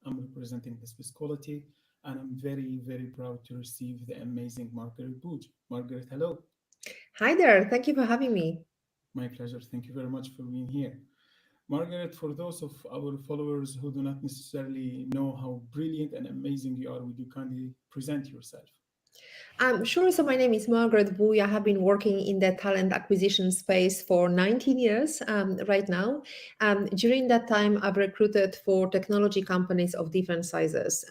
I'm representing the Swiss quality, and I'm very, very proud to receive the amazing Margaret Buj. Margaret, hello. Hi there. Thank you for having me. My pleasure. Thank you very much for being here. Margaret, for those of our followers who do not necessarily know how brilliant and amazing you are, would you kindly present yourself? Sure. So my name is Margaret Buj. I have been working in the talent acquisition space for 19 years right now. During that time, I've recruited for technology companies of different sizes,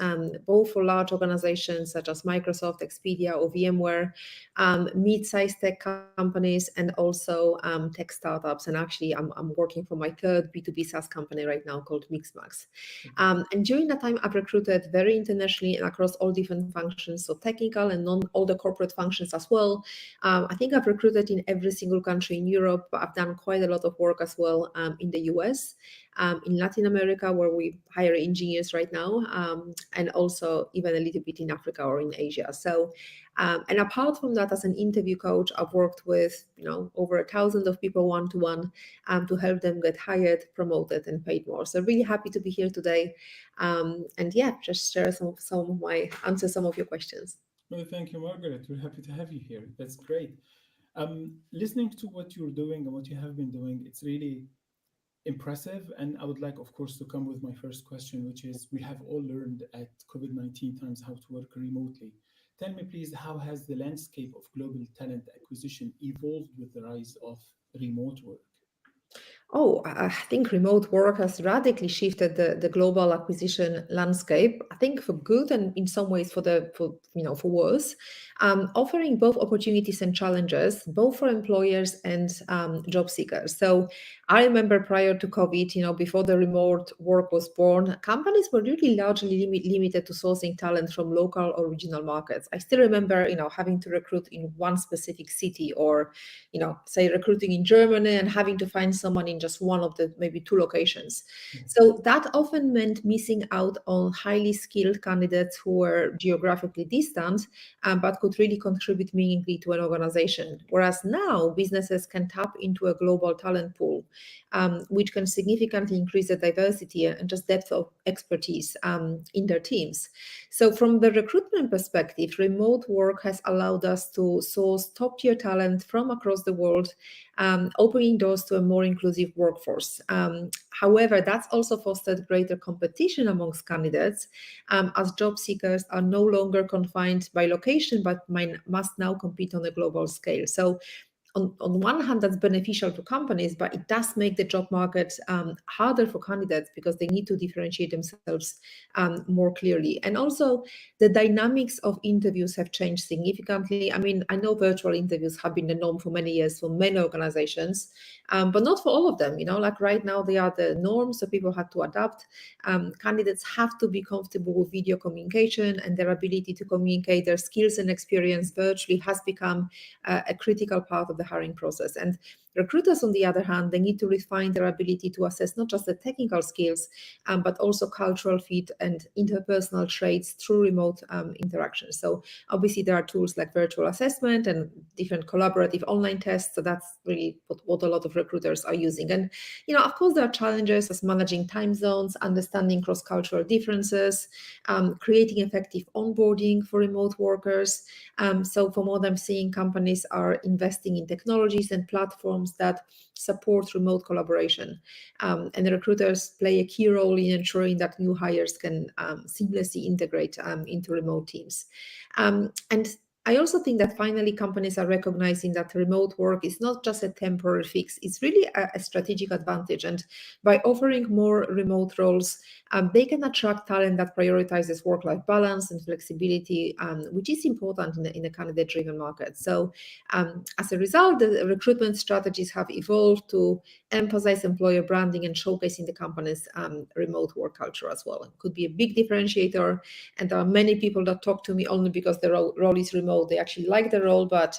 both for large organizations such as Microsoft, Expedia, or VMware, mid-sized tech companies, and also tech startups. And actually, I'm working for my third B2B SaaS company right now called Mixmax. And during that time, I've recruited very internationally and across all different functions, so technical and non all the corporate functions as well. I think I've recruited in every single country in Europe, but I've done quite a lot of work as well in the US, in Latin America, where we hire engineers right now, and also even a little bit in Africa or in Asia. So, and apart from that, as an interview coach, I've worked with over 1,000 of people one to one to help them get hired, promoted, and paid more. So really happy to be here today, and yeah, just share some of my answer some of your questions. Well, thank you, Margaret. We're happy to have you here. That's great. Listening to what you're doing and what you have been doing, it's really impressive. And I would like, of course, to come with my first question, which is we have all learned at COVID-19 times how to work remotely. Tell me, please, how has the landscape of global talent acquisition evolved with the rise of remote work? Oh, I think remote work has radically shifted the global acquisition landscape. I think for good and in some ways for worse, offering both opportunities and challenges, both for employers and job seekers. So I remember prior to COVID, before the remote work was born, companies were really largely limited to sourcing talent from local or regional markets. I still remember, having to recruit in one specific city, or say recruiting in Germany and having to find someone in just one of the maybe two locations. So that often meant missing out on highly skilled candidates who were geographically distant, but could really contribute meaningfully to an organization. Whereas now businesses can tap into a global talent pool, which can significantly increase the diversity and just depth of expertise in their teams. So from the recruitment perspective, remote work has allowed us to source top tier talent from across the world, opening doors to a more inclusive workforce. However, that's also fostered greater competition amongst candidates, as job seekers are no longer confined by location, but must now compete on a global scale. So on one hand, that's beneficial to companies, but it does make the job market harder for candidates because they need to differentiate themselves more clearly. And also, the dynamics of interviews have changed significantly. I mean, I know virtual interviews have been the norm for many years for many organizations, but not for all of them. Like right now, they are the norm, so people had to adapt. Candidates have to be comfortable with video communication, and their ability to communicate their skills and experience virtually has become a critical part of the hiring process. And recruiters, on the other hand, they need to refine their ability to assess not just the technical skills, but also cultural fit and interpersonal traits through remote interactions. So obviously there are tools like virtual assessment and different collaborative online tests. So that's really what a lot of recruiters are using. And, of course, there are challenges as managing time zones, understanding cross-cultural differences, creating effective onboarding for remote workers. So from what I'm seeing, companies are investing in technologies and platforms that support remote collaboration. And the recruiters play a key role in ensuring that new hires can seamlessly integrate into remote teams. And I also think that finally companies are recognizing that remote work is not just a temporary fix, it's really a strategic advantage. And by offering more remote roles, they can attract talent that prioritizes work-life balance and flexibility, which is important in a candidate-driven market. So as a result, the recruitment strategies have evolved to emphasize employer branding and showcasing the company's remote work culture as well. It could be a big differentiator, and there are many people that talk to me only because the role is remote. They actually like the role, but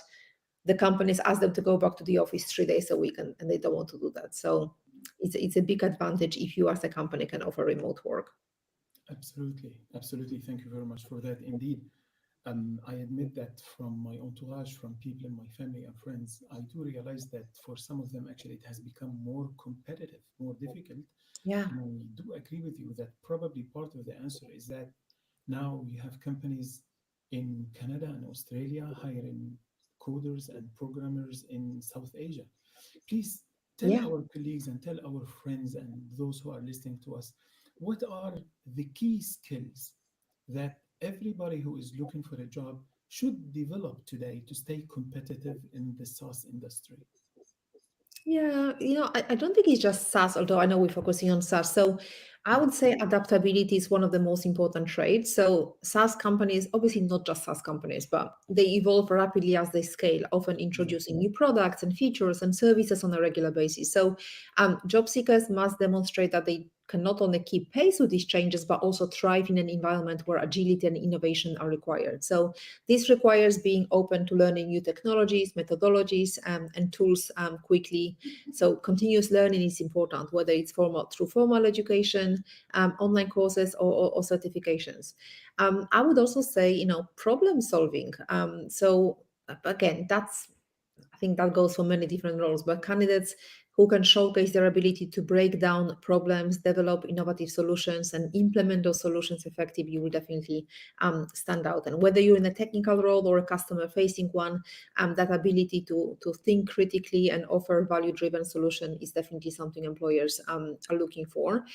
the companies ask them to go back to the office 3 days a week, and they don't want to do that. So it's a big advantage if you as a company can offer remote work. Absolutely, absolutely. Thank you very much for that. Indeed, I admit that from my entourage, from people in my family and friends, I do realize that for some of them, actually, it has become more competitive, more difficult Yeah. And I do agree with you that probably part of the answer is that now you have companies in Canada and Australia hiring coders and programmers in South Asia. Please tell Yeah. our colleagues and tell our friends and those who are listening to us, what are the key skills that everybody who is looking for a job should develop today to stay competitive in the SaaS industry? Yeah, I don't think it's just SaaS, although I know we're focusing on SaaS. So I Mm, would say adaptability is one of the most important traits. So SaaS companies, obviously not just SaaS companies, but they evolve rapidly as they scale, often introducing exactly. new products and features and services on a regular basis. So job seekers must demonstrate that they can not only keep pace with these changes, but also thrive in an environment where agility and innovation are required. So this requires being open to learning new technologies, methodologies, and tools quickly. So continuous learning is important, whether it's through formal education, online courses, or certifications. I would also say, problem solving. Again, I think that goes for many different roles, but candidates who can showcase their ability to break down problems, develop innovative solutions, and implement those solutions effectively will definitely stand out. And whether you're in a technical role or a customer facing one, that ability to think critically and offer value driven solution is definitely something employers are looking for.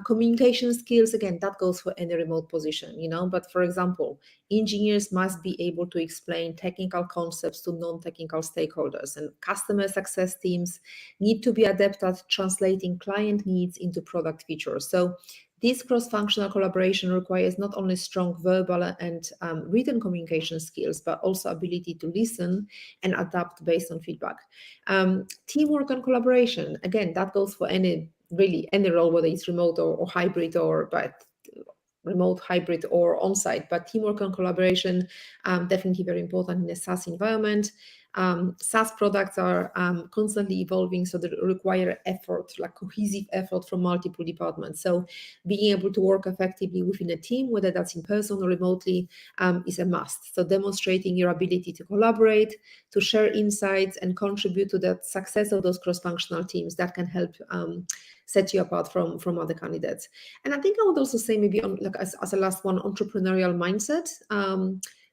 Communication skills, again, that goes for any remote position, but for example, engineers must be able to explain technical concepts to non-technical stakeholders, and customer success teams need to be adept at translating client needs into product features. So this cross-functional collaboration requires not only strong verbal and written communication skills, but also ability to listen and adapt based on feedback. Teamwork and collaboration, again, that goes for any role, whether it's remote or hybrid, or but remote, hybrid, or on-site. But teamwork and collaboration, definitely very important in a SaaS environment. SaaS products are constantly evolving, so they require effort, like cohesive effort from multiple departments. So being able to work effectively within a team, whether that's in person or remotely, is a must. So demonstrating your ability to collaborate, to share insights, and contribute to the success of those cross-functional teams, that can help set you apart from other candidates. And I think I would also say, maybe on, like, as a last one, entrepreneurial mindset.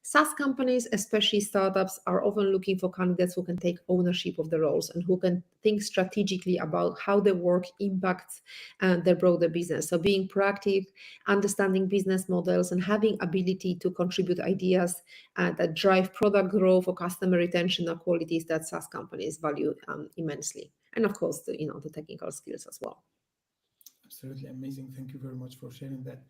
SaaS companies, especially startups, are often looking for candidates who can take ownership of the roles and who can think strategically about how their work impacts their broader business. So being proactive, understanding business models, and having ability to contribute ideas that drive product growth or customer retention are qualities that SaaS companies value immensely. And of course, the technical skills as well. Absolutely amazing. Thank you very much for sharing that.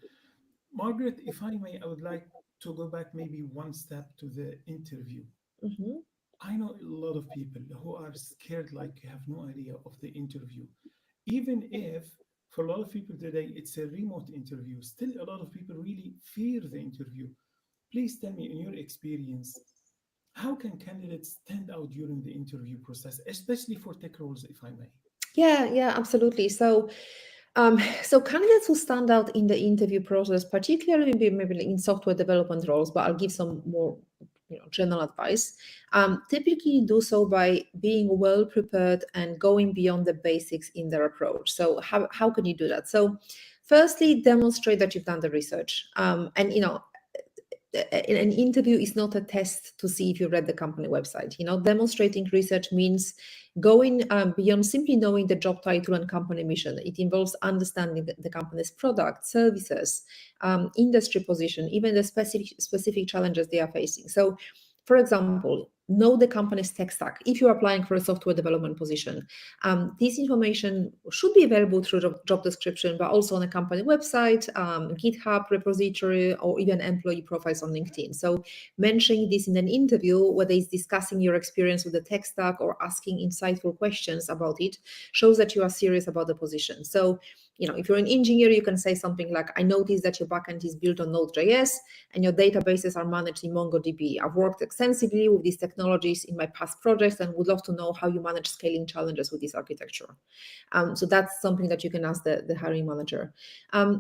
Margaret, if I may, I would like to go back maybe one step to the interview. Mhm. I know a lot of people who are scared, like you have no idea of the interview. Even if for a lot of people today it's a remote interview, still a lot of people really fear the interview. Please tell me, in your experience, how can candidates stand out during the interview process, especially for tech roles, if I may? Yeah, absolutely. So candidates who stand out in the interview process, particularly maybe in software development roles, but I'll give some more general advice. Typically do so by being well prepared and going beyond the basics in their approach. So how can you do that? So firstly, demonstrate that you've done the research. And an interview is not a test to see if you read the company website. Demonstrating research means going beyond simply knowing the job title and company mission. It involves understanding the company's product, services, industry position, even the specific challenges they are facing. So, for example, know the company's tech stack. If you're applying for a software development position, this information should be available through the job description, but also on a company website, GitHub repository, or even employee profiles on LinkedIn. So mentioning this in an interview, whether it's discussing your experience with the tech stack or asking insightful questions about it, shows that you are serious about the position. So, if you're an engineer, you can say something like, I noticed that your backend is built on Node.js and your databases are managed in MongoDB. I've worked extensively with these technologies in my past projects and would love to know how you manage scaling challenges with this architecture. So that's something that you can ask the hiring manager.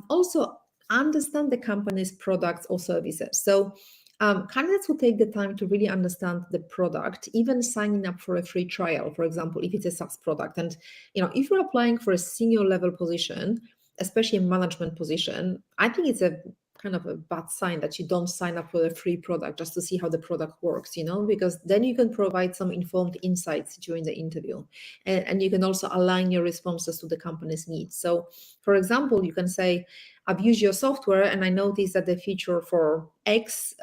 Also, understand the company's products or services. So Candidates will take the time to really understand the product, even signing up for a free trial, for example, if it's a SaaS product. And if you're applying for a senior level position, especially a management position, I think it's a kind of a bad sign that you don't sign up for a free product just to see how the product works, because then you can provide some informed insights during the interview, and you can also align your responses to the company's needs. So, for example, you can say, I've used your software and I noticed that the feature for X,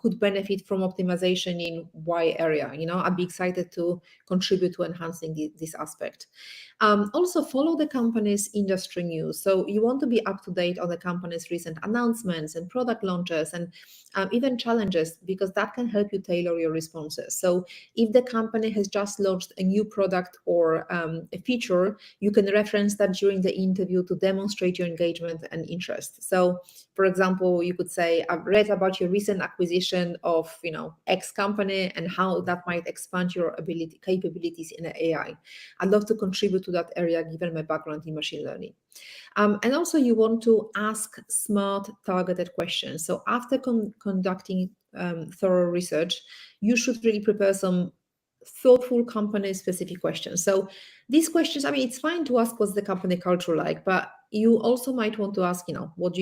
could benefit from optimization in Y area. I'd be excited to contribute to enhancing this aspect. Also, follow the company's industry news. So you want to be up to date on the company's recent announcements and product launches and even challenges, because that can help you tailor your responses. So if the company has just launched a new product or a feature, you can reference that during the interview to demonstrate your engagement and interest. So, for example, you could say, I've read about your recent acquisition of, X company and how that might expand your capabilities in AI. I'd love to contribute to that area given my background in machine learning. And also you want to ask smart, targeted questions. So after conducting thorough research, you should really prepare some thoughtful company-specific questions. So these questions, it's fine to ask what's the company culture like, but you also might want to ask, what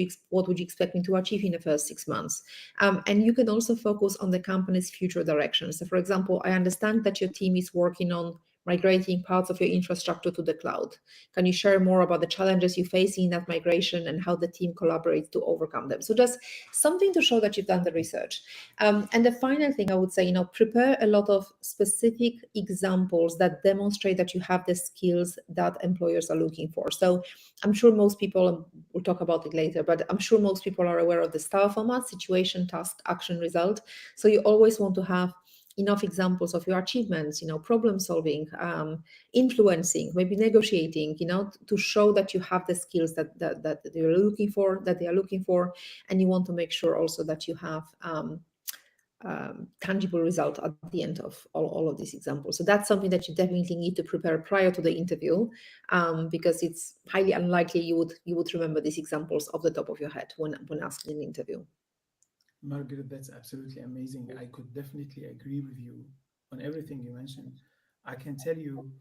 would you expect me to achieve in the first 6 months? And you can also focus on the company's future direction. So, for example, I understand that your team is working on migrating parts of your infrastructure to the cloud. Can you share more about the challenges you face in that migration and how the team collaborates to overcome them? So just something to show that you've done the research. And the final thing I would say, prepare a lot of specific examples that demonstrate that you have the skills that employers are looking for. So I'm sure most people, we'll talk about it later, but I'm sure most people are aware of the STAR format: situation, task, action, result. So you always want to have enough examples of your achievements, problem solving, influencing, maybe negotiating, to show that you have the skills that they're looking for, that they are looking for. And you want to make sure also that you have tangible result at the end of all of these examples. So that's something that you definitely need to prepare prior to the interview, because it's highly unlikely you would remember these examples off the top of your head when asked in an interview. Margaret, that's absolutely amazing. I could definitely agree with you on everything you mentioned. I can tell you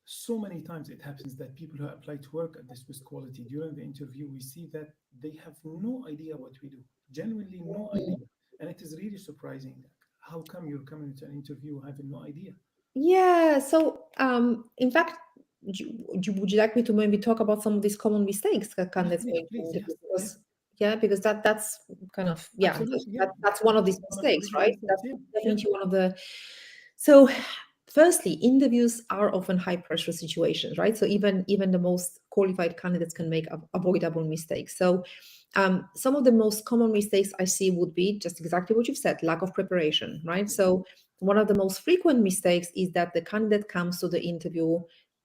so many times it happens that people who apply to work at the Swiss Quality, during the interview, we see that they have no idea what we do, genuinely no idea. And it is really surprising. How come you're coming to an interview having no idea? Yeah. So, in fact, would you like me to maybe talk about some of these common mistakes that Yeah, candidates please, make? please, yes, yeah, Because, yeah, because that's kind of, absolutely, yeah. that's one of these One of the mistakes, bigger right? mistakes, That's yeah, yeah. definitely one of the. So, firstly, interviews are often high pressure situations, right? So even the most qualified candidates can make avoidable mistakes. So, some of the most common mistakes I see would be just exactly what you've said: lack of preparation, right? So one of the most frequent mistakes is that the candidate comes to the interview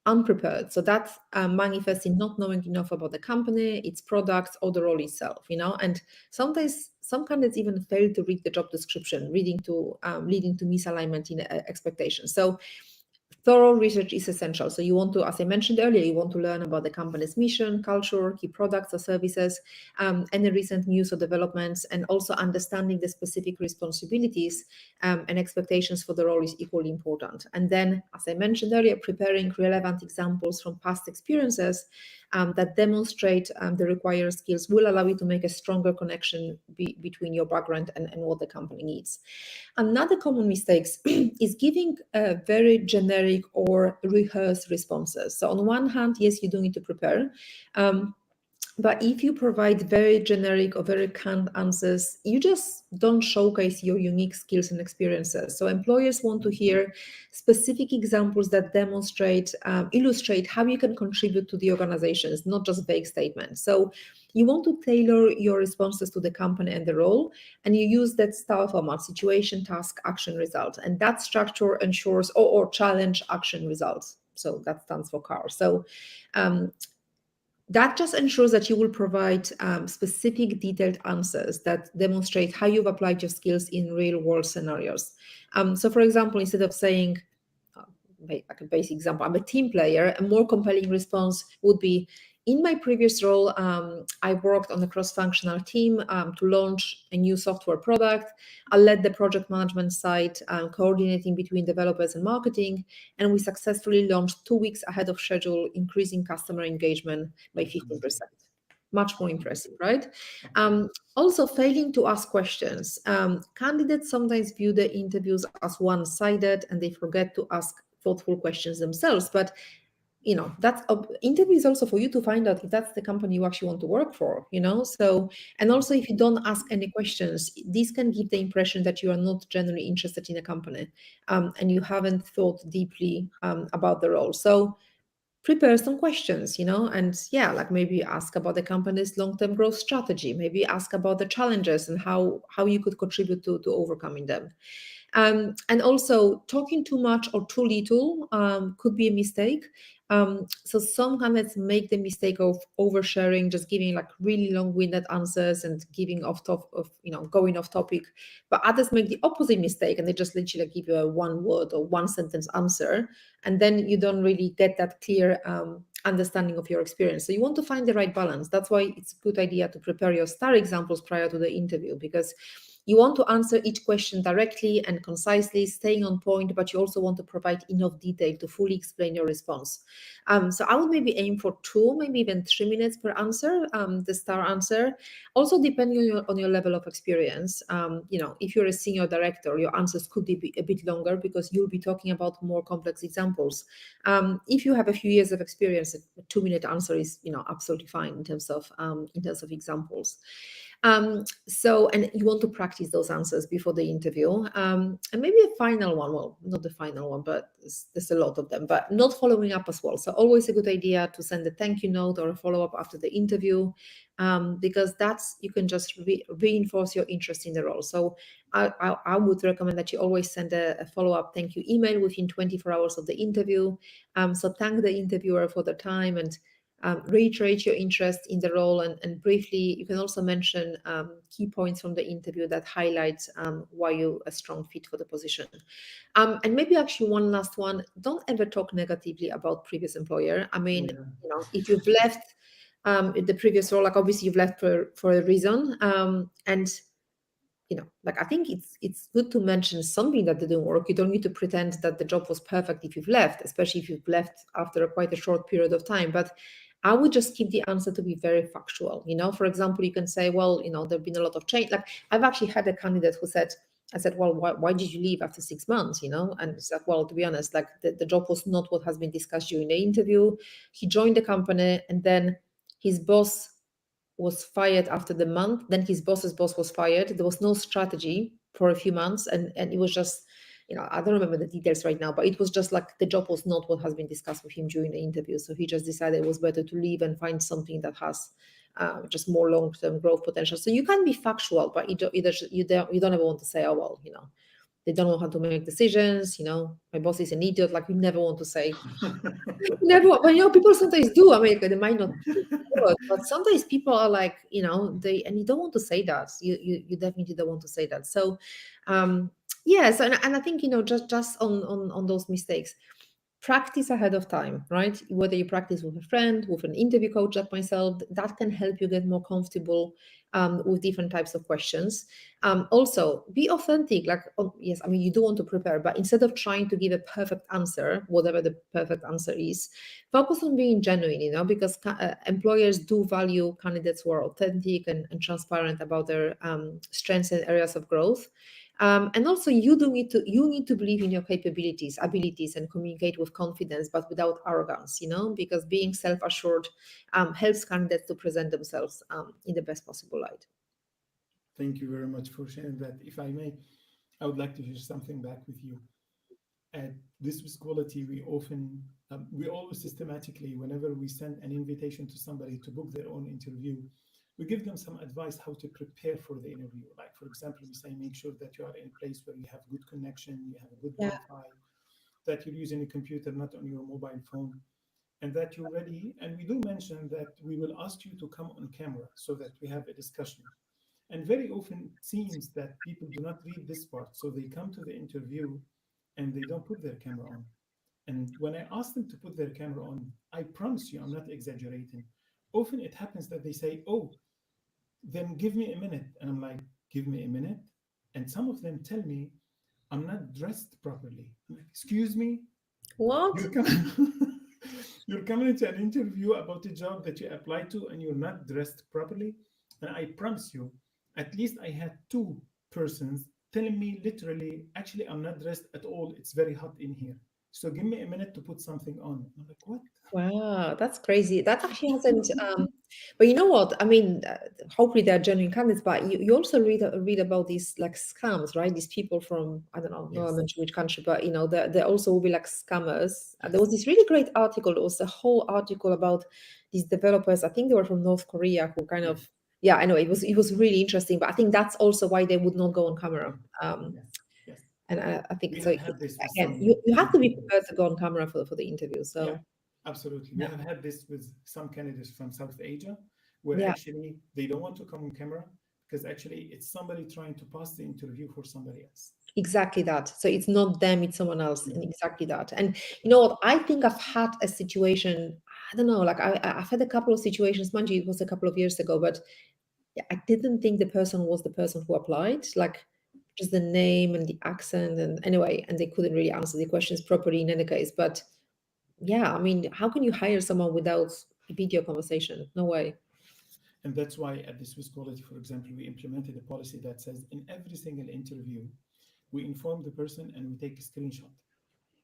unprepared. So that manifests in not knowing enough about the company, its products, or the role itself, and sometimes some candidates even fail to read the job description, leading to misalignment in expectations. So thorough research is essential. So you want to, as I mentioned earlier, you want to learn about the company's mission, culture, key products or services, any recent news or developments, and also understanding the specific responsibilities and expectations for the role is equally important. And then, as I mentioned earlier, preparing relevant examples from past experiences that demonstrate the required skills will allow you to make a stronger connection between your background and what the company needs. Another common mistake is giving very generic or rehearsed responses. So on one hand, yes, you do need to prepare. But if you provide very generic or very canned answers, you just don't showcase your unique skills and experiences. So employers want to hear specific examples that demonstrate, illustrate how you can contribute to the organizations, not just vague statements. So you want to tailor your responses to the company and the role, and you use that STAR format: situation, task, action, result. And that structure ensures, or challenge, action, results. So that stands for CAR. So that just ensures that you will provide specific, detailed answers that demonstrate how you've applied your skills in real-world scenarios. So, for example, instead of saying, like a basic example, I'm a team player, a more compelling response would be, In my previous role, I worked on a cross-functional team to launch a new software product. I led the project management side, coordinating between developers and marketing, and we successfully launched 2 weeks ahead of schedule, increasing customer engagement by That's 15%. amazing. Much more impressive, right? Absolutely. Also, failing to ask questions. Candidates sometimes view the interviews as one-sided and they forget to ask thoughtful questions themselves. But that's interview is also for you to find out if that's the company you actually want to work for. So, and also if you don't ask any questions, this can give the impression that you are not generally interested in a company, and you haven't thought deeply about the role. So prepare some questions, and yeah, like maybe ask about the company's long-term growth strategy, maybe ask about the challenges and how you could contribute to overcoming them. And also, talking too much or too little could be a mistake. So some candidates make the mistake of oversharing, just giving like really long-winded answers and giving off top of going off topic. But others make the opposite mistake and they just literally give you a one word or one sentence answer, and then you don't really get that clear understanding of your experience. So you want to find the right balance. That's why it's a good idea to prepare your star examples prior to the interview, because you want to answer each question directly and concisely, staying on point, but you also want to provide enough detail to fully explain your response. So I would maybe aim for 2, maybe even 3 minutes per answer, the star answer. Also, depending on your level of experience, if you're a senior director, your answers could be a bit longer because you'll be talking about more complex examples. If you have a few years of experience, a 2-minute answer is, absolutely fine in terms of examples. And you want to practice those answers before the interview. And maybe a final one, well, not the final one, but there's a lot of them, but not following up as well. So always a good idea to send a thank you note or a follow-up after the interview, because you can just reinforce your interest in the role. So I would recommend that you always send a follow-up thank you email within 24 hours of the interview. So thank the interviewer for the time and reiterate your interest in the role, and briefly you can also mention key points from the interview that highlight why you're a strong fit for the position. And maybe actually one last one, don't ever talk negatively about previous employer. I Oh mean, yeah. if you've left the previous role, like obviously you've left for a reason, and like I think it's good to mention something that didn't work. You don't need to pretend that the job was perfect if you've left, especially if you've left after quite a short period of time. But I would just keep the answer to be very factual. For example, you can say, well, there've been a lot of change. Like I've actually had a candidate who said, I said, well, why did you leave after 6 months? And he said, well, to be honest, like the job was not what has been discussed during the interview. He joined the company and then his boss was fired after the month. Then his boss's boss was fired. There was no strategy for a few months, and it was just, I don't remember the details right now, but it was just like the job was not what has been discussed with him during the interview. So he just decided it was better to leave and find something that has just more long-term growth potential. So you can be factual, but you don't ever want to say, oh well, they don't know how to make decisions. My boss is an idiot. Like we never want to say. Never, but people sometimes do. I mean, they might not do it, but sometimes people are like, and you don't want to say that. You definitely don't want to say that. So, yes, and I think just on those mistakes, practice ahead of time, right? Whether you practice with a friend, with an interview coach like myself, that can help you get more comfortable with different types of questions. Also, be authentic. Like, yes, I mean, you do want to prepare, but instead of trying to give a perfect answer, whatever the perfect answer is, focus on being genuine, because employers do value candidates who are authentic and transparent about their strengths and areas of growth. And also, you need to believe in your capabilities, abilities, and communicate with confidence, but without arrogance. Because being self-assured helps candidates to present themselves in the best possible light. Thank you very much for sharing that. If I may, I would like to hear something back with you. At this with quality, we always systematically, whenever we send an invitation to somebody to book their own interview, we give them some advice how to prepare for the interview. Like, for example, we say make sure that you are in a place where you have good connection, you have a good Yeah. Wi-Fi, that you're using a computer, not on your mobile phone, and that you're ready. And we do mention that we will ask you to come on camera so that we have a discussion. And very often it seems that people do not read this part. So they come to the interview and they don't put their camera on. And when I ask them to put their camera on, I promise you, I'm not exaggerating. often it happens that they say, "Oh, then give me a minute," and I'm like, "Give me a minute," and some of them tell me I'm not dressed properly. I'm like, "Excuse me, What? you're coming." You're coming into an interview about a job that you applied to and you're not dressed properly. And I promise you, at least I had two persons telling me literally, actually, I'm not dressed at all. It's very hot in here. So give me a minute to put something on. I'm like, what? Wow, that's crazy. That actually hasn't. But you know what? I mean, hopefully they're genuine candidates. But you also read about these like scams, right? These people from I don't know, no, I Yes, mention which country, but you know, there also will be like scammers. There yes, was this really great article. It was a whole article about these developers. I think they were from North Korea who kind yes, of yeah. I know it was really interesting. But I think that's also why they would not go on camera. yes, yes. And I think We so. have had this with Again, some you have to be candidates. prepared to go on camera for the interview. Yeah, So absolutely. We yeah, have had this with some candidates from South Asia, where yeah. actually they don't want to come on camera because actually it's somebody trying to pass the interview for somebody else. Exactly that. So it's not them, it's someone else, Yeah, and exactly that. And you yeah, know what? I think I've had a situation. I don't know. Like I've had a couple of situations. Mind you, it was a couple of years ago, but yeah, I didn't think the person was the person who applied. Like just the name and the accent, and anyway, and they couldn't really answer the questions properly in any case. But yeah, I mean, how can you hire someone without a video conversation? No way. and that's why at the Swiss Quality, for example, we implemented a policy that says in every single interview, we inform the person and we take a screenshot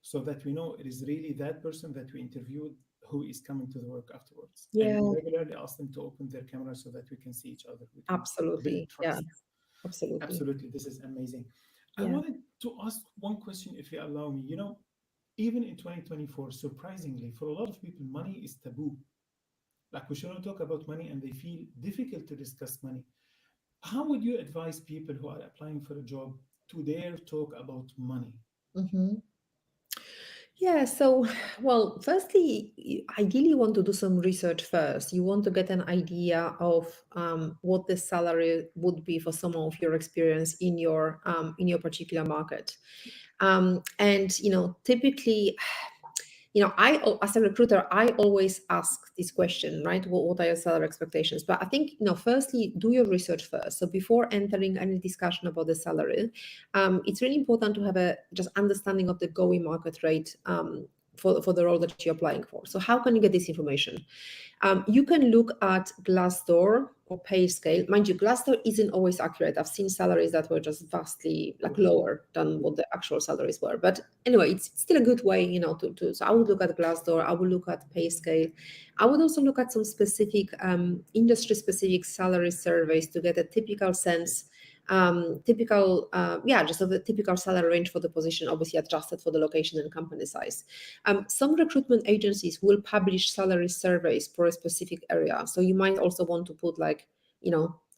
so that we know it is really that person that we interviewed who is coming to the work afterwards. And we Yeah, regularly ask them to open their camera so that we can see each other. We can build absolutely. Yeah, trust. absolutely. Absolutely, this is amazing. I Yeah. wanted to ask one question, if you allow me. Even in 2024, surprisingly, for a lot of people, money is taboo. Like we shouldn't talk about money and they feel difficult to discuss money. How would you advise people who are applying for a job to dare talk about money? Mhm. Yeah, so, well, firstly, ideally, you want to do some research first. You want to get an idea of what the salary would be for someone of your experience in your particular market. And you know, typically, as a recruiter, I always ask this question, right? What are your salary expectations? But I think, firstly, do your research first. So before entering any discussion about the salary, it's really important to have a just understanding of the going market rate for the role that you're applying for. So how can you get this information? You can look at Glassdoor or pay scale. Mind you, Glassdoor isn't always accurate. I've seen salaries that were just vastly like Correct. lower than what the actual salaries were. But anyway, it's still a good way, to so I would look at Glassdoor, I would look at pay scale. I would also look at some specific industry specific salary surveys to get a typical sense just of the typical salary range for the position, obviously adjusted for the location and company size. Some recruitment agencies will publish salary surveys for a specific area. So you might also want to put like,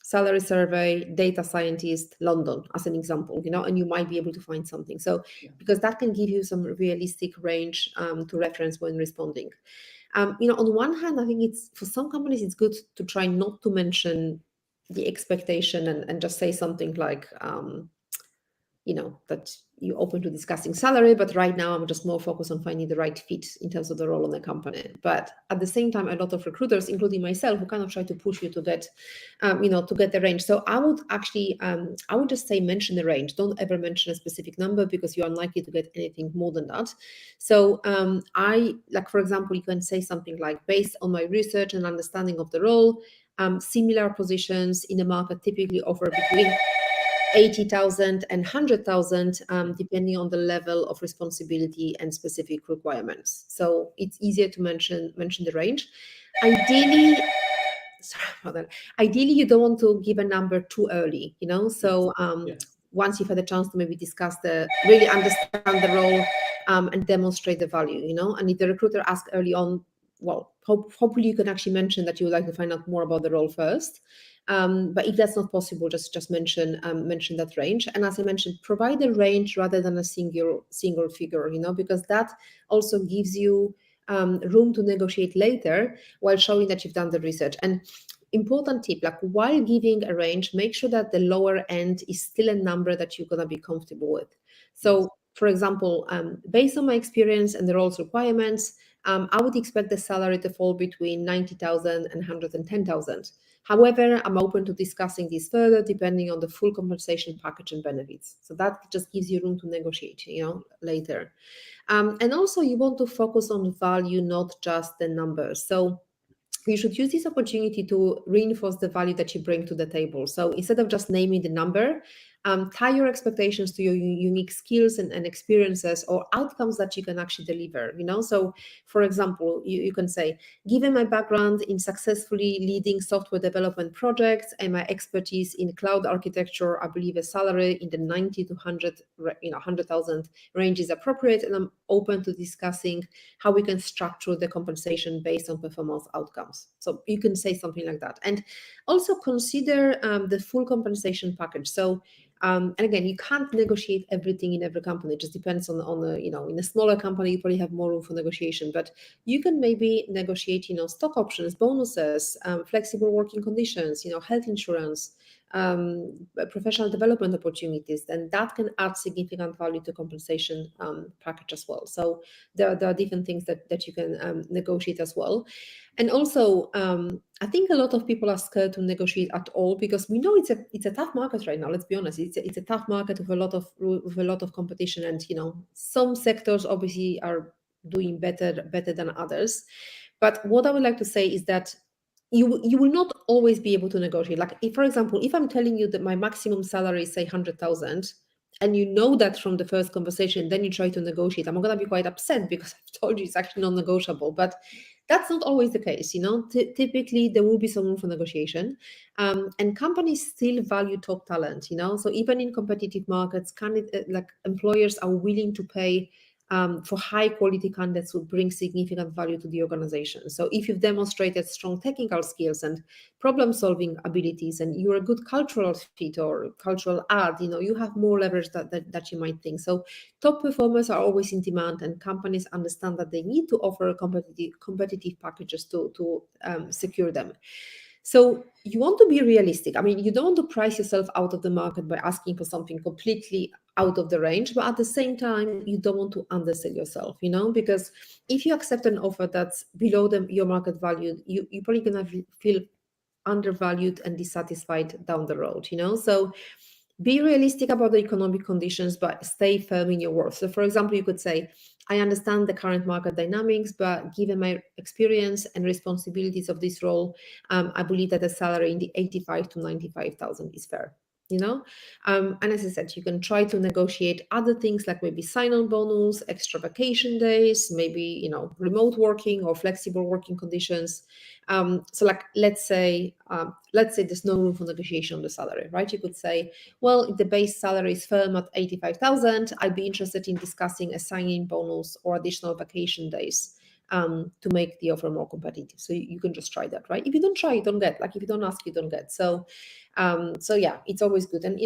salary survey, data scientist, London as an example, and you might be able to find something. So Yeah. because that can give you some realistic range to reference when responding. On one hand, I think it's for some companies it's good to try not to mention the expectation and just say something like that you're open to discussing salary, but right now I'm just more focused on finding the right fit in terms of the role in the company. But at the same time, a lot of recruiters, including myself, who kind of try to push you to get, to get the range. So I would actually, I would just say mention the range. Don't ever mention a specific number because you're unlikely to get anything more than that. So I like, for example, you can say something like, based on my research and understanding of the role, similar positions in the market typically offer between 80,000 and 100,000, depending on the level of responsibility and specific requirements. So it's easier to mention the range. Ideally, sorry about that. Ideally, you don't want to give a number too early, Yes. So Yes. once you've had a chance to maybe discuss really understand the role and demonstrate the value, And if the recruiter asks early on, well, hopefully you can actually mention that you would like to find out more about the role first. But if that's not possible, just mention that range. And as I mentioned, provide a range rather than a single figure, because that also gives you room to negotiate later while showing that you've done the research. And important tip, like while giving a range, make sure that the lower end is still a number that you're going to be comfortable with. Yes. So for example, based on my experience and the role's requirements, I would expect the salary to fall between 90,000 and 110,000. However, I'm open to discussing this further depending on the full compensation package and benefits. So that just gives you room to negotiate, later. And also, you want to focus on value, not just the numbers. So you should use this opportunity to reinforce the value that you bring to the table. So instead of just naming the number, tie your expectations to your unique skills and experiences or outcomes that you can actually deliver. So for example, you can say, given my background in successfully leading software development projects and my expertise in cloud architecture, I believe a salary in the 90 to 100,000 range is appropriate, and I'm open to discussing how we can structure the compensation based on performance outcomes. So you can say something like that. And also consider the full compensation package. So and again, you can't negotiate everything in every company. It just depends on the, in a smaller company, you probably have more room for negotiation, but you can maybe negotiate, stock options, bonuses, flexible working conditions, health insurance, professional development opportunities, and that can add significant value to compensation package as well. So there are different things that you can negotiate as well. And also, I think a lot of people are scared to negotiate at all because we know it's a tough market right now. Let's be honest, it's a tough market with a lot of competition, and some sectors obviously are doing better than others. But what I would like to say is that you will not always be able to negotiate. Like, if, for example, if I'm telling you that my maximum salary is say 100,000, and you know that from the first conversation, then you try to negotiate, I'm going to be quite upset because I've told you it's actually non-negotiable. But that's not always the case. Typically there will be some room for negotiation, and companies still value top talent. So even in competitive markets, like employers are willing to pay for high quality candidates who bring significant value to the organization. So if you've demonstrated strong technical skills and problem solving abilities, and you're a good cultural fit or cultural add, you have more leverage that you might think. So top performers are always in demand, and companies understand that they need to offer competitive packages to secure them. So you want to be realistic. I mean, you don't want to price yourself out of the market by asking for something completely out of the range, but at the same time, you don't want to undersell yourself, because if you accept an offer that's below your market value, you're probably going to feel undervalued and dissatisfied down the road, So be realistic about the economic conditions, but stay firm in your worth. So for example, you could say, I understand the current market dynamics, but given my experience and responsibilities of this role, I believe that a salary in the 85 to 95,000 is fair. And as I said, you can try to negotiate other things like maybe sign-on bonus, extra vacation days, maybe remote working or flexible working conditions. So like let's say there's no room for negotiation on the salary, right? You could say, well, if the base salary is firm at 85,000, I'd be interested in discussing a sign-in bonus or additional vacation days to make the offer more competitive. So you can just try that, right? If you don't try, you don't get. Like if you don't ask, you don't get. So yeah, it's always good. And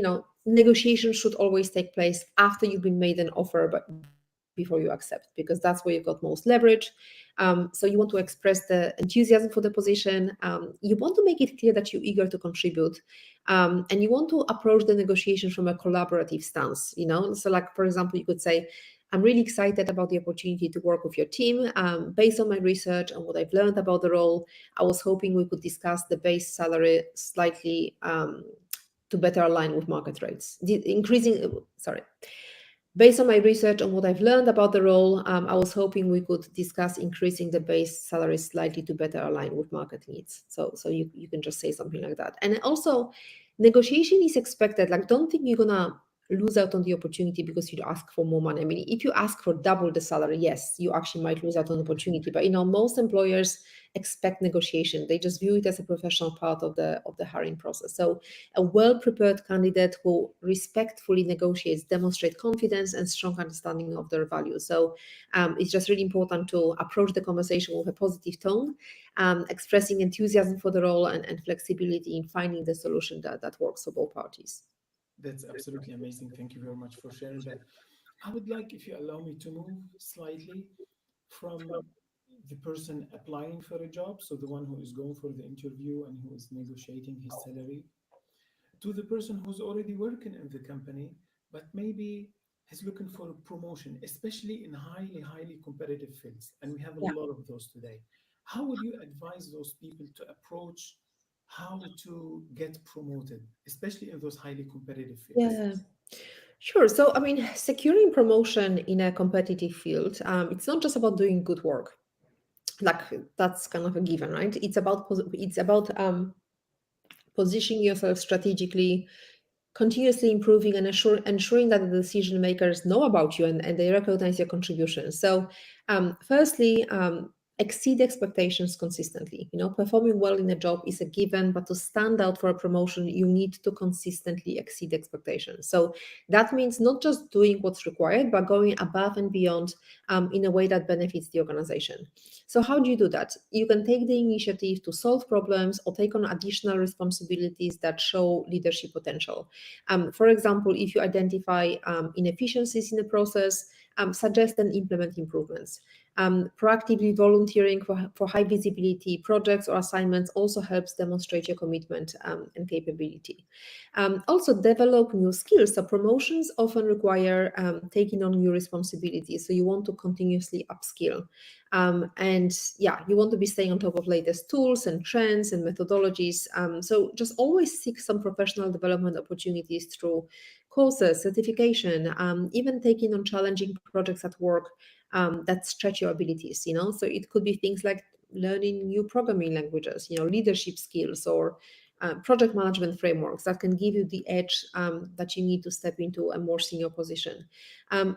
negotiation should always take place after you've been made an offer, but before you accept, because that's where you've got most leverage. So you want to express the enthusiasm for the position. You want to make it clear that you're eager to contribute, and you want to approach the negotiation from a collaborative stance. So like, for example, you could say, I'm really excited about the opportunity to work with your team. Based on my research and what I've learned about the role, I was hoping we could discuss the base salary slightly to better align with market rates. Based on my research and what I've learned about the role, I was hoping we could discuss increasing the base salary slightly to better align with market needs. So you can just say something like that. And also, negotiation is expected. Like, don't think you're gonna lose out on the opportunity because you ask for more money. I mean, if you ask for double the salary, yes, you actually might lose out on the opportunity. But most employers expect negotiation. They just view it as a professional part of the hiring process. So a well-prepared candidate who respectfully negotiates demonstrate confidence and strong understanding of their values. So it's just really important to approach the conversation with a positive tone, expressing enthusiasm for the role and flexibility in finding the solution that works for both parties. That's absolutely amazing. Thank you very much for sharing that. I would like, if you allow me, to move slightly from the person applying for a job, so the one who is going for the interview and who is negotiating his salary, to the person who's already working in the company, but maybe is looking for a promotion, especially in highly competitive fields, and we have a Yeah. lot of those today. How would you advise those people to approach how to get promoted, especially in those highly competitive fields? Yeah. Sure. So, I mean, securing promotion in a competitive field, it's not just about doing good work. Like that's kind of a given, right? It's about positioning yourself strategically, continuously improving and ensuring that the decision makers know about you and they recognize your contributions. So, firstly, exceed expectations consistently. Performing well in a job is a given, but to stand out for a promotion, you need to consistently exceed expectations. So that means not just doing what's required, but going above and beyond in a way that benefits the organization. So how do you do that? You can take the initiative to solve problems or take on additional responsibilities that show leadership potential. For example, if you identify inefficiencies in the process, suggest and implement improvements. Proactively volunteering for high visibility projects or assignments also helps demonstrate your commitment and capability. Also, develop new skills. So, promotions often require taking on new responsibilities. So, you want to continuously upskill. And yeah, you want to be staying on top of latest tools and trends and methodologies. So just always seek some professional development opportunities through courses, certification, even taking on challenging projects at work that stretch your abilities. So it could be things like learning new programming languages, leadership skills, or project management frameworks that can give you the edge that you need to step into a more senior position.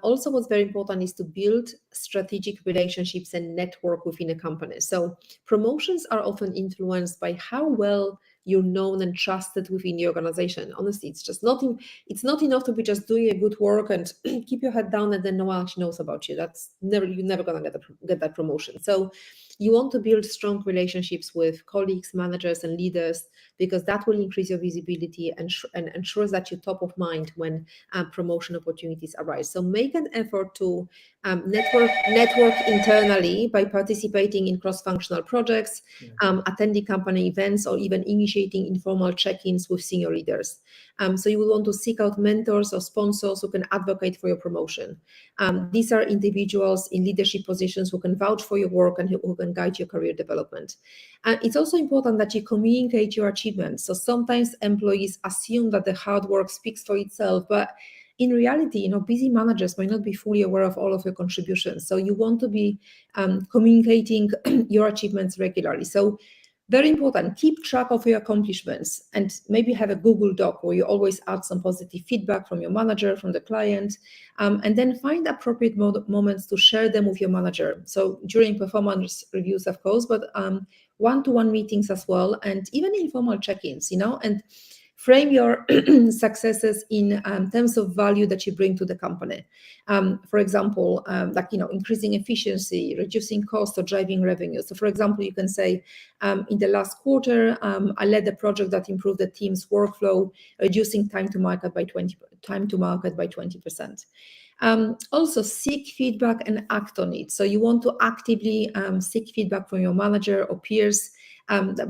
Also, what's very important is to build strategic relationships and network within a company. So, promotions are often influenced by how well you're known and trusted within the organization. Honestly, it's not enough to be just doing a good work and keep your head down and then no one actually knows about you. You're never gonna get that promotion. So you want to build strong relationships with colleagues, managers, and leaders because that will increase your visibility and ensures that you're top of mind when promotion opportunities arise. So make an effort to network internally by participating in cross-functional projects, Yeah. attending company events, or even initiating informal check-ins with senior leaders. So you will want to seek out mentors or sponsors who can advocate for your promotion. These are individuals in leadership positions who can vouch for your work and who can guide your career development. And it's also important that you communicate your achievements. So sometimes employees assume that the hard work speaks for itself, but in reality, busy managers might not be fully aware of all of your contributions. So you want to be communicating your achievements regularly. So very important, keep track of your accomplishments and maybe have a Google Doc where you always add some positive feedback from your manager, from the client, and then find appropriate moments to share them with your manager. So during performance reviews, of course, but one-to-one meetings as well, and even informal check-ins, and frame your successes in terms of value that you bring to the company. For example, increasing efficiency, reducing cost, or driving revenue. So for example, you can say, in the last quarter, I led a project that improved the team's workflow, reducing time to market by 20%. Also, seek feedback and act on it. So you want to actively seek feedback from your manager or peers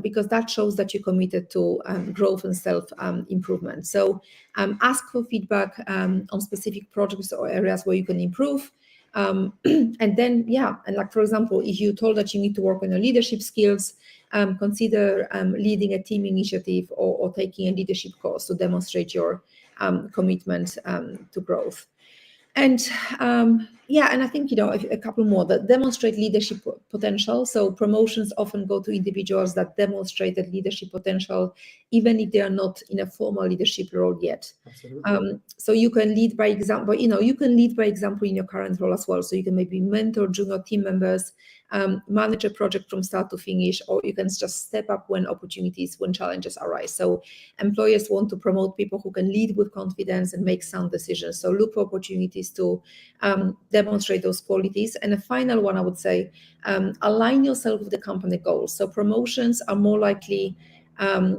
because that shows that you're committed to growth and self-improvement. So ask for feedback on specific projects or areas where you can improve. And then, for example, if you're told that you need to work on your leadership skills, consider leading a team initiative or taking a leadership course to demonstrate your commitment to growth. And and I think a couple more that demonstrate leadership potential. So promotions often go to individuals that demonstrate that leadership potential, even if they are not in a formal leadership role yet. Absolutely. So you can lead by example. You can lead by example in your current role as well. So you can maybe mentor junior team members, manage a project from start to finish, or you can just step up when challenges arise. So employers want to promote people who can lead with confidence and make sound decisions. So look for opportunities to demonstrate those qualities. And a final one, I would say, align yourself with the company goals. So promotions are more likely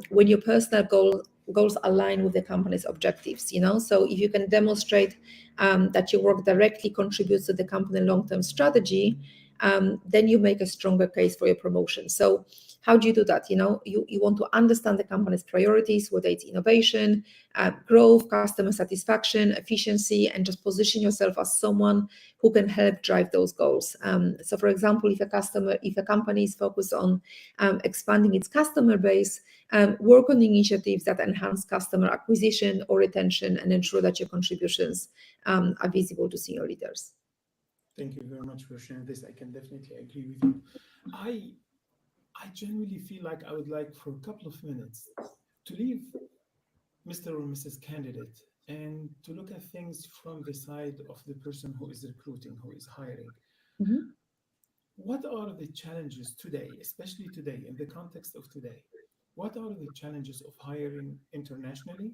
when your personal goals align with the company's objectives. So if you can demonstrate that your work directly contributes to the company long-term strategy, then you make a stronger case for your promotion. So How do you do that? You want to understand the company's priorities, whether it's innovation, growth, customer satisfaction, efficiency, and just position yourself as someone who can help drive those goals. So for example, if a company is focused on expanding its customer base, work on initiatives that enhance customer acquisition or retention and ensure that your contributions are visible to senior leaders. Thank you very much for sharing this. I can definitely agree with you. I I genuinely feel like I would like for a couple of minutes to leave Mr. or Mrs. Candidate and to look at things from the side of the person who is recruiting, who is hiring. Mhm. What are the challenges today, especially today, in the context of today? What are the challenges of hiring internationally,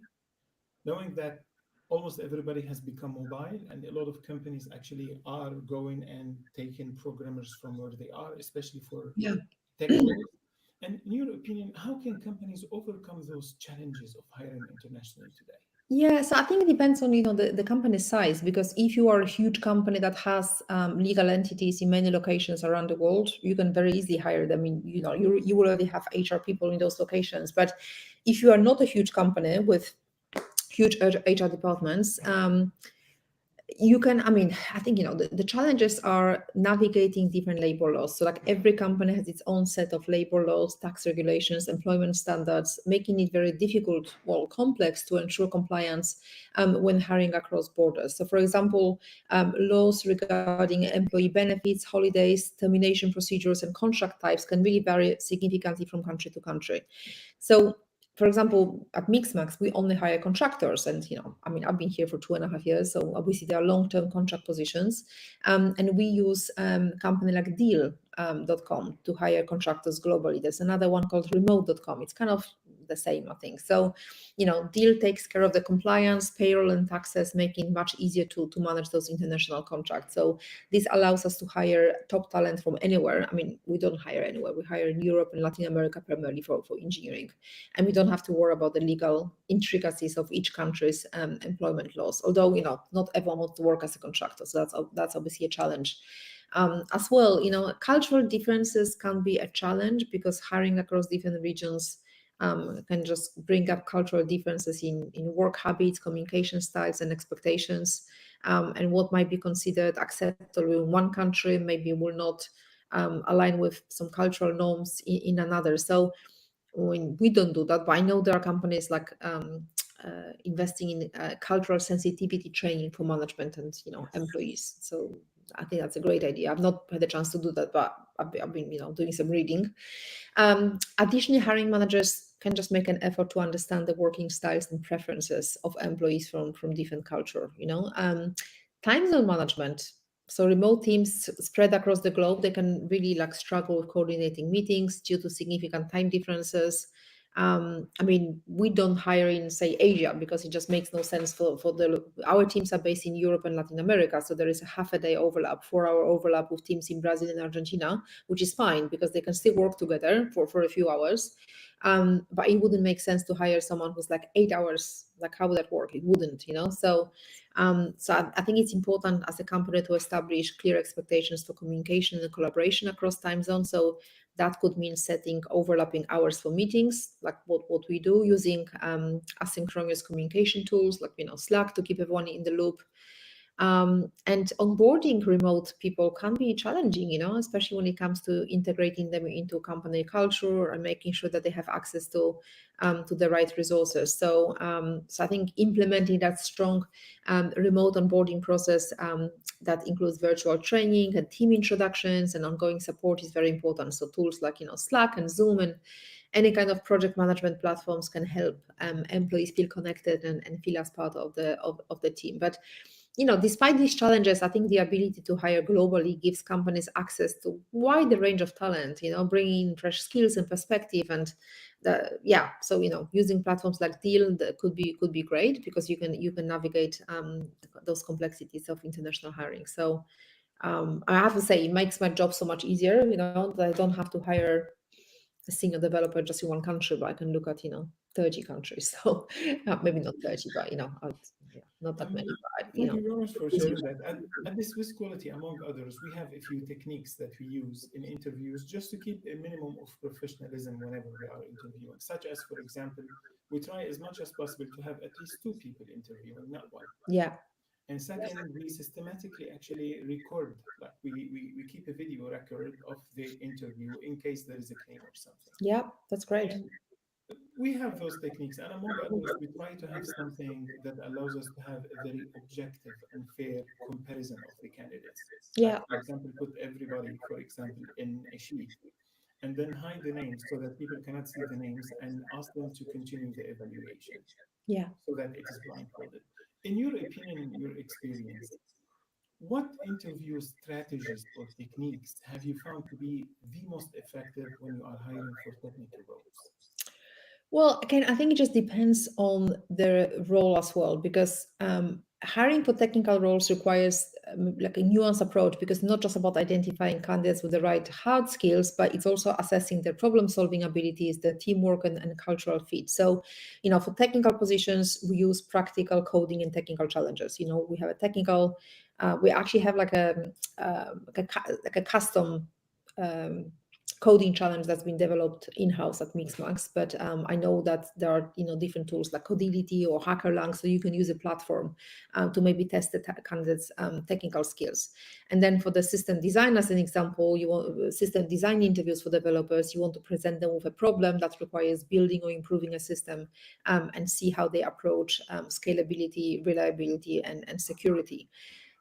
knowing that almost everybody has become mobile and a lot of companies actually are going and taking programmers from where they are, especially for Yeah. tech roles? And in your opinion, how can companies overcome those challenges of hiring internationally today? Yeah, so I think it depends on the company size, because if you are a huge company that has legal entities in many locations around the world, you can very easily hire them. You already have HR people in those locations. But if you are not a huge company with huge HR departments, you can, I think the challenges are navigating different labor laws. So like every company has its own set of labor laws, tax regulations, employment standards, making it very difficult, well, complex to ensure compliance when hiring across borders. So for example, laws regarding employee benefits, holidays, termination procedures, and contract types can really vary significantly from country to country. So for example, at Mixmax, we only hire contractors. And, I've been here for 2.5 years. So obviously there are long-term contract positions. And we use a company like Deal.com to hire contractors globally. There's another one called Remote.com. It's kind of the same, I think. So, Deal takes care of the compliance, payroll, and taxes, making it much easier to manage those international contracts. So this allows us to hire top talent from anywhere. We don't hire anywhere. We hire in Europe and Latin America primarily for engineering. And we don't have to worry about the legal intricacies of each country's employment laws. Although, not everyone wants to work as a contractor. So that's obviously a challenge. As well, cultural differences can be a challenge because hiring across different regions can just bring up cultural differences in work habits, communication styles, and expectations. And what might be considered acceptable in one country maybe will not align with some cultural norms in another. So when we don't do that, but I know there are companies like investing in cultural sensitivity training for management and Yes. employees. So I think that's a great idea. I've not had a chance to do that, but I've been doing some reading. Additionally, hiring managers can just make an effort to understand the working styles and preferences of employees from different culture. Time zone management. So remote teams spread across the globe, they can really struggle with coordinating meetings due to significant time differences. We don't hire in, say, Asia because it just makes no sense for our teams are based in Europe and Latin America. So there is a half a day overlap, 4 hour overlap with teams in Brazil and Argentina, which is fine because they can still work together for a few hours. But it wouldn't make sense to hire someone who's 8 hours. How would that work? It wouldn't. So I think it's important as a company to establish clear expectations for communication and collaboration across time zones. So that could mean setting overlapping hours for meetings, like what we do, using asynchronous communication tools like Slack to keep everyone in the loop. And onboarding remote people can be challenging, especially when it comes to integrating them into company culture and making sure that they have access to the right resources. So I think implementing that strong remote onboarding process that includes virtual training and team introductions and ongoing support is very important. So tools like Slack and Zoom and any kind of project management platforms can help employees feel connected and feel as part of the team. But despite these challenges, I think the ability to hire globally gives companies access to wide range of talent, bringing in fresh skills and perspective. And so using platforms like Deal could be great because you can navigate those complexities of international hiring. So I have to say, it makes my job so much easier, that I don't have to hire a single developer just in one country, but I can look at 30 30 countries. So maybe not 30, but yeah, not that Um, many, but Thank you very much for it's sharing that. At the Swiss Quality, among others, we have a few techniques that we use in interviews just to keep a minimum of professionalism whenever we are interviewing, such as, for example, we try as much as possible to have at least two people interviewing, not one. yeah, And second, we systematically actually record, like we keep a video record of the interview in case there is a claim or something. yeah, that's great. And we have those techniques, and among others, we try to have something that allows us to have a very objective and fair comparison of the candidates. Like, Yeah, for example, put everybody, for example, in a sheet and then hide the names so that people cannot see the names and ask them to continue the evaluation yeah. so that it is blindfolded. In your opinion, in your experience, what interview strategies or techniques have you found to be the most effective when you are hiring for technical roles? Well, again, I think it just depends on the role as well, because hiring for technical roles requires like a nuanced approach, because not just about identifying candidates with the right hard skills, but it's also assessing their problem-solving abilities, their teamwork and cultural fit. So, for technical positions, we use practical coding and technical challenges. We have a technical, we actually have like a custom. Um, Coding challenge that's been developed in-house at Mixmax, but I know that there are different tools like Codility or HackerLang, so you can use a platform to maybe test the candidates' technical skills. And then for the system design, as an example, you want system design interviews for developers. You want to present them with a problem that requires building or improving a system, and see how they approach scalability, reliability, and security.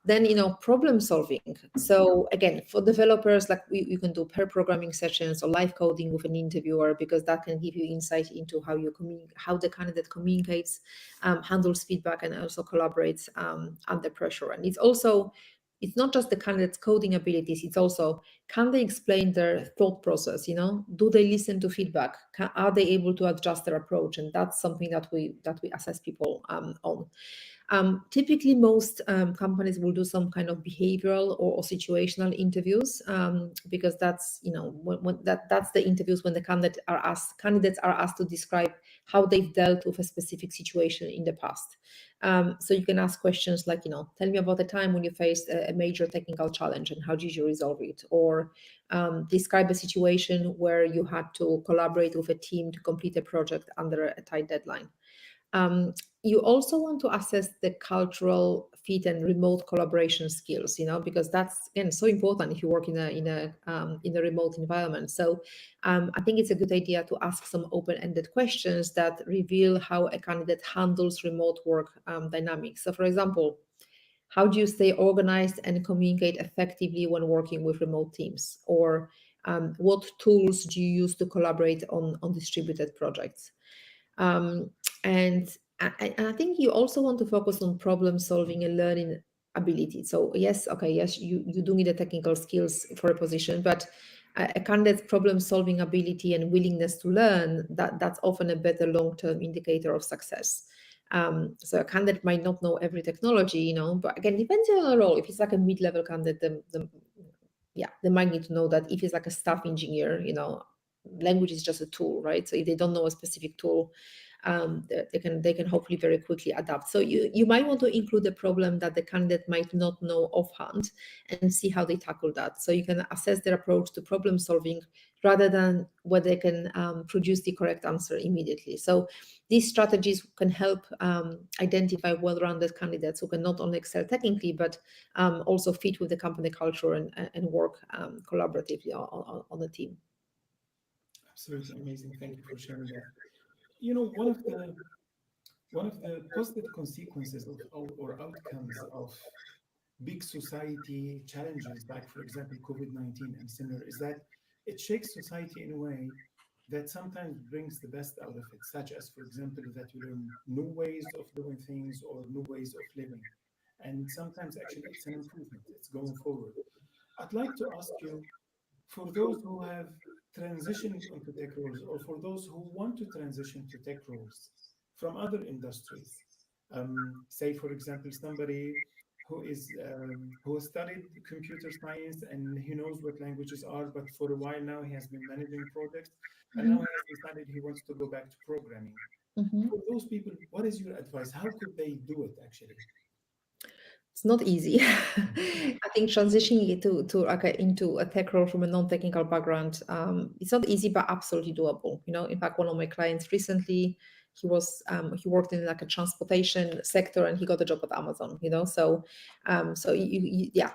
Then problem solving. So again, for developers, like you can do pair programming sessions or live coding with an interviewer, because that can give you insight into how the candidate communicates, handles feedback, and also collaborates under pressure. And it's not just the candidate's coding abilities, it's also, can they explain their thought process? Do they listen to feedback? Are they able to adjust their approach? And that's something that we assess people on. Typically, most companies will do some kind of behavioral or situational interviews, because that's that's the interviews when the candidates are asked to describe how they've dealt with a specific situation in the past. So you can ask questions like, tell me about a time when you faced a major technical challenge and how did you resolve it, or describe a situation where you had to collaborate with a team to complete a project under a tight deadline. Um, you also want to assess the cultural fit and remote collaboration skills, because that's again so important if you work in a remote environment. So I think it's a good idea to ask some open-ended questions that reveal how a candidate handles remote work dynamics. So, for example, how do you stay organized and communicate effectively when working with remote teams? Or what tools do you use to collaborate on distributed projects? Um, and I think you also want to focus on problem solving and learning ability. So yes, okay, yes, you do need the technical skills for a position, but a candidate's problem solving ability and willingness to learn, that's often a better long-term indicator of success. So a candidate might not know every technology, but again, depends on the role. If it's like a mid-level candidate, yeah, they might need to know that if it's like a staff engineer, language is just a tool, right? So if they don't know a specific tool, they can hopefully very quickly adapt. So you might want to include a problem that the candidate might not know offhand and see how they tackle that. So you can assess their approach to problem solving rather than whether they can produce the correct answer immediately. So these strategies can help identify well-rounded candidates who can not only excel technically, but also fit with the company culture and work collaboratively on the team. Absolutely amazing. Thank you for sharing that. You know, one of the positive consequences of or outcomes of big society challenges, like for example COVID-19 and similar, is that it shakes society in a way that sometimes brings the best out of it, such as, for example, that you learn new ways of doing things or new ways of living. And sometimes actually it's an improvement, it's going forward. I'd like to ask you, for those who have transitioned into tech roles or for those who want to transition to tech roles from other industries, say for example somebody who has studied computer science and he knows what languages are, but for a while now he has been managing projects and now he has decided he wants to go back to programming. Mhm. For those people, what is your advice? How could they do it actually? It's not easy. I think transitioning to like into a tech role from a non-technical background, it's not easy, but absolutely doable. In fact, one of my clients recently, he worked in like a transportation sector, and he got a job at Amazon. So yeah,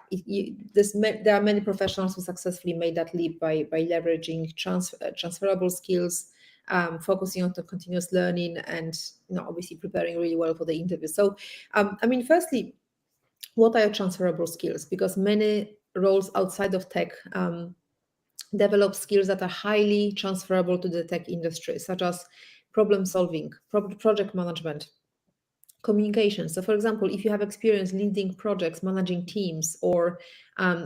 there are many professionals who successfully made that leap by leveraging transferable skills. Focusing on the continuous learning, and obviously preparing really well for the interview. So, I mean, firstly, what are your transferable skills? Because many roles outside of tech develop skills that are highly transferable to the tech industry, such as problem solving, project management, communication. So, for example, if you have experience leading projects, managing teams, or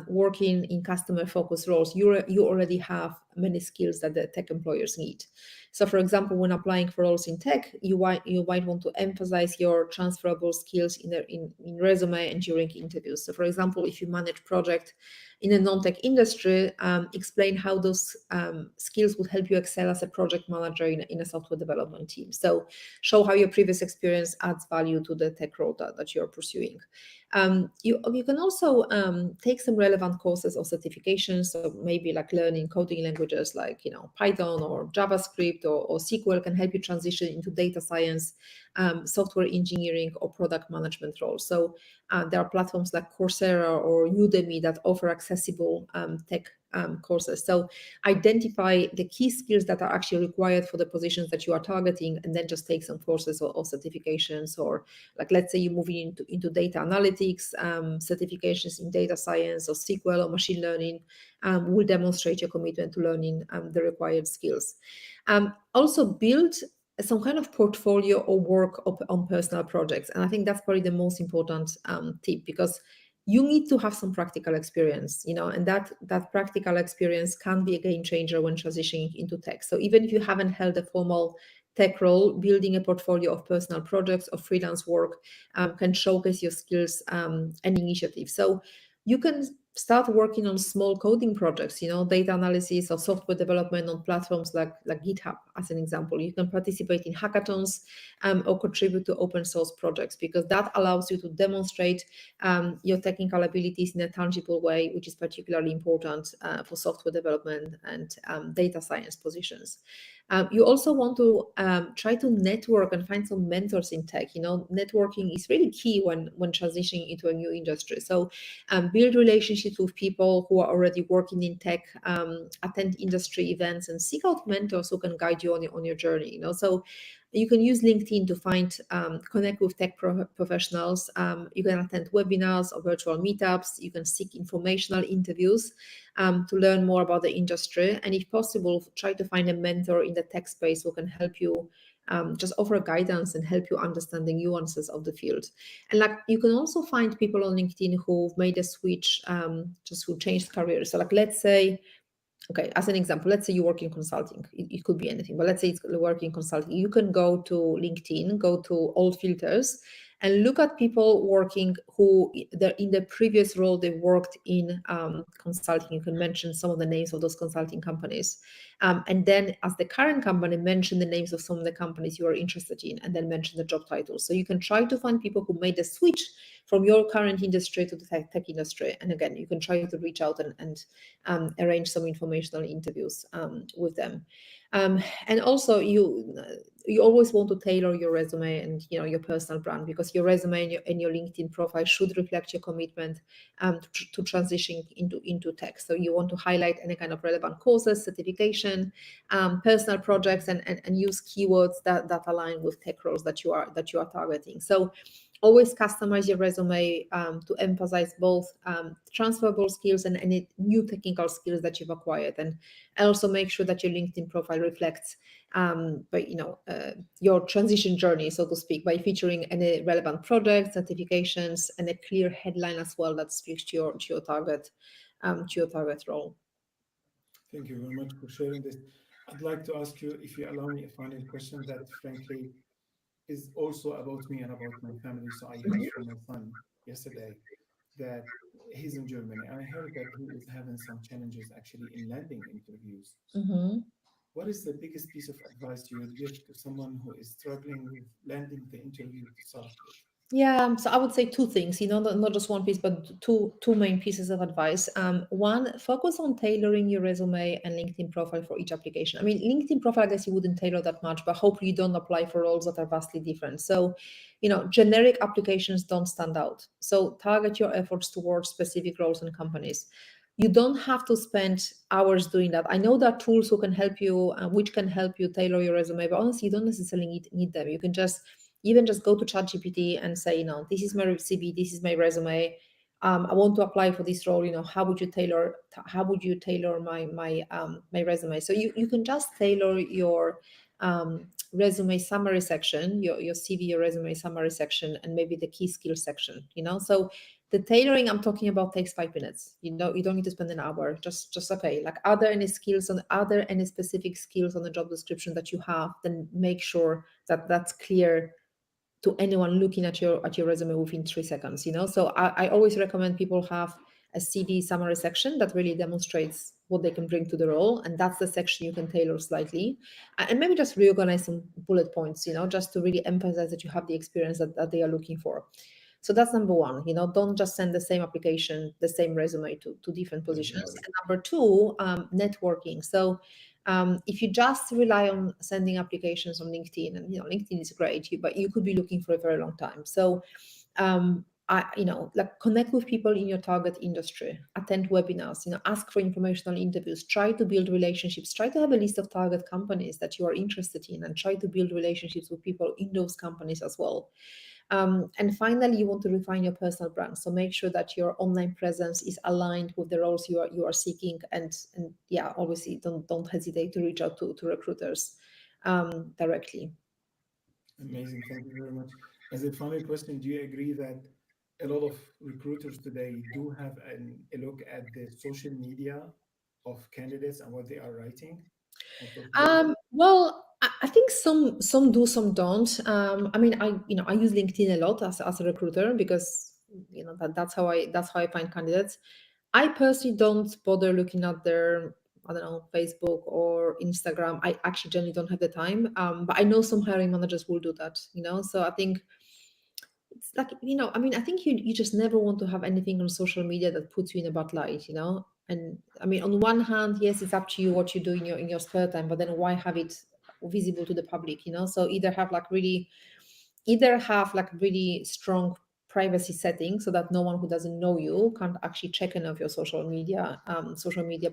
working in customer focused roles, you already have many skills that the tech employers need. So, for example, when applying for roles in tech, you might want to emphasize your transferable skills in resume and during interviews. So, for example, if you manage project in a non-tech industry, explain how those skills would help you excel as a project manager in a software development team. So show how your previous experience adds value to the tech role that you're pursuing. You can also take some relevant courses or certifications. So maybe like learning coding languages like Python or JavaScript or SQL can help you transition into data science, software engineering, or product management roles. So there are platforms like Coursera or Udemy that offer accessible tech courses. So identify the key skills that are actually required for the positions that you are targeting, and then just take some courses or certifications. Or like, let's say you're moving into data analytics, certifications in data science or SQL or machine learning will demonstrate your commitment to learning the required skills. Also build some kind of portfolio or work on personal projects. And I think that's probably the most important tip, because you need to have some practical experience, and that practical experience can be a game changer when transitioning into tech. So even if you haven't held a formal tech role, building a portfolio of personal projects or freelance work can showcase your skills and initiatives. So you can start working on small coding projects, data analysis or software development on platforms like GitHub, as an example. You can participate in hackathons or contribute to open source projects, because that allows you to demonstrate your technical abilities in a tangible way, which is particularly important for software development and data science positions. You also want to try to network and find some mentors in tech. Networking is really key when transitioning into a new industry. So build relationships with people who are already working in tech, attend industry events, and seek out mentors who can guide you on your journey. So you can use LinkedIn to find, connect with tech professionals. You can attend webinars or virtual meetups. You can seek informational interviews to learn more about the industry. And if possible, try to find a mentor in the tech space who can help you just offer guidance and help you understand the nuances of the field. And like, you can also find people on LinkedIn who've made a switch, just who changed careers. So like, let's say, okay, as an example, let's say you work in consulting. It could be anything, but let's say it's work in consulting. You can go to LinkedIn, go to old filters, and look at people working who in the previous role they worked in consulting. You can mention some of the names of those consulting companies, and then as the current company, mention the names of some of the companies you are interested in, and then mention the job titles. So you can try to find people who made the switch from your current industry to the tech industry. And again, you can try to reach out and arrange some informational interviews with them. And also, you always want to tailor your resume and your personal brand, because your resume and your LinkedIn profile should reflect your commitment to transitioning into tech. So you want to highlight any kind of relevant courses, certification, personal projects, and use keywords that align with tech roles that you are targeting. So always customize your resume to emphasize both transferable skills and any new technical skills that you've acquired, and also make sure that your LinkedIn profile reflects your transition journey, so to speak, by featuring any relevant projects, certifications, and a clear headline as well that speaks to your target role. Thank you very much for sharing this. I'd like to ask you, if you allow me, a final question that frankly is also about me and about my family. So I heard from my son yesterday that he's in Germany, and I heard that he is having some challenges actually in landing interviews. Mhm. what is the biggest piece of advice you would give to someone who is struggling with landing the interview to start with? Yeah, so I would say two things, not just one piece, but two main pieces of advice. One, focus on tailoring your resume and LinkedIn profile for each application. I mean, LinkedIn profile, I guess you wouldn't tailor that much, but hopefully you don't apply for roles that are vastly different. So, generic applications don't stand out. So target your efforts towards specific roles and companies. You don't have to spend hours doing that. I know there are tools who can help you, which can help you tailor your resume, but honestly, you don't necessarily need them. You can just even just go to ChatGPT and say, this is my CV, this is my resume. I want to apply for this role. How would you tailor my resume? So you can just tailor your resume summary section, your CV, your resume summary section, and maybe the key skills section. So the tailoring I'm talking about takes 5 minutes. You don't need to spend an hour. Just okay. Like, are there any specific skills on the job description that you have? Then make sure that that's clear to anyone looking at your resume within 3 seconds. So I always recommend people have a CV summary section that really demonstrates what they can bring to the role, and that's the section you can tailor slightly, and maybe just reorganize some bullet points, just to really emphasize that you have the experience that they are looking for. So that's number one. Don't just send the same application, the same resume to different positions. Definitely. And number two, networking. So if you just rely on sending applications on LinkedIn, and LinkedIn is great, but you could be looking for a very long time. So like, connect with people in your target industry, attend webinars, ask for informational interviews, try to build relationships, try to have a list of target companies that you are interested in, and try to build relationships with people in those companies as well. And finally, you want to refine your personal brand. So make sure that your online presence is aligned with the roles you are seeking. And yeah, obviously don't hesitate to reach out to recruiters directly. Amazing. Thank you very much. As a final question, do you agree that a lot of recruiters today do have a look at the social media of candidates and what they are writing on social media? Well, I think some do, some don't. I mean, I use LinkedIn a lot as a recruiter, because that's how I find candidates. I personally don't bother looking at their, I don't know, Facebook or Instagram. I actually generally don't have the time. But I know some hiring managers will do that. So I think it's like, I mean, I think you just never want to have anything on social media that puts you in a bad light. And I mean, on one hand, yes, it's up to you what you do in your spare time, but then why have it visible to the public? So either have like really strong privacy settings, so that no one who doesn't know you can't actually check any of your social media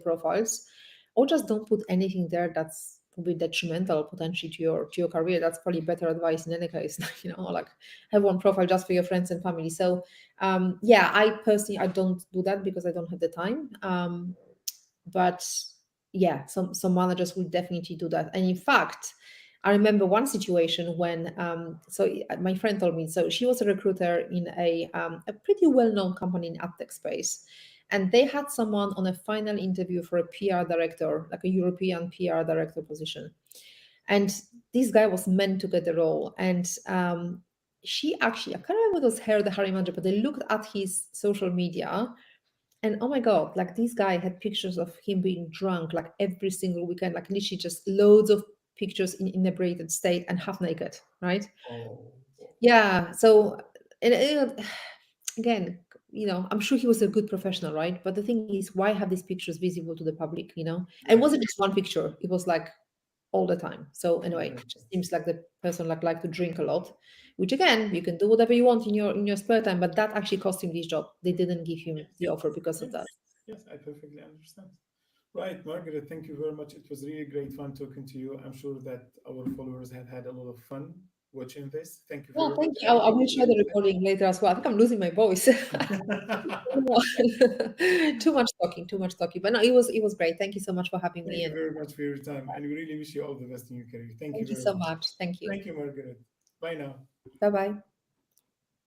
profiles, or just don't put anything there that's probably detrimental potentially to your career. That's probably better advice in any case. Like, have one profile just for your friends and family. So yeah, I personally, I don't do that because I don't have the time. But yeah, some managers will definitely do that. And in fact, I remember one situation when my friend told me, so she was a recruiter in a pretty well-known company in ad tech space, and they had someone on a final interview for a PR director, like a European PR director position. And this guy was meant to get the role. And she actually, I can't remember what was her, the hiring manager, but they looked at his social media, and oh my God, like, this guy had pictures of him being drunk like every single weekend, like literally just loads of pictures in inebriated state and half naked, right? Oh, Yeah. So, and again, I'm sure he was a good professional, right? But the thing is, why have these pictures visible to the public? And it yeah, wasn't just one picture, it was like all the time. So anyway, it exactly. just seems like the person like to drink a lot, which again, you can do whatever you want in your spare time, but that actually cost him his job. They didn't give him Yes, the offer because of that. yes, yes, I perfectly understand. Right, Margaret, thank you very much. It was really great fun talking to you. I'm sure that our followers have had a lot of fun watching this. Thank you Yeah, very much. thank you. I And will share the recording later as well. I think I'm losing my voice. Too much talking, too much talking. But no, it was great. Thank you so much for having thank me, you and very much for your time. And we really wish you all the best in your career. Thank you thank you very so much. much. Thank you. Thank you, Margaret. Bye now. Bye bye.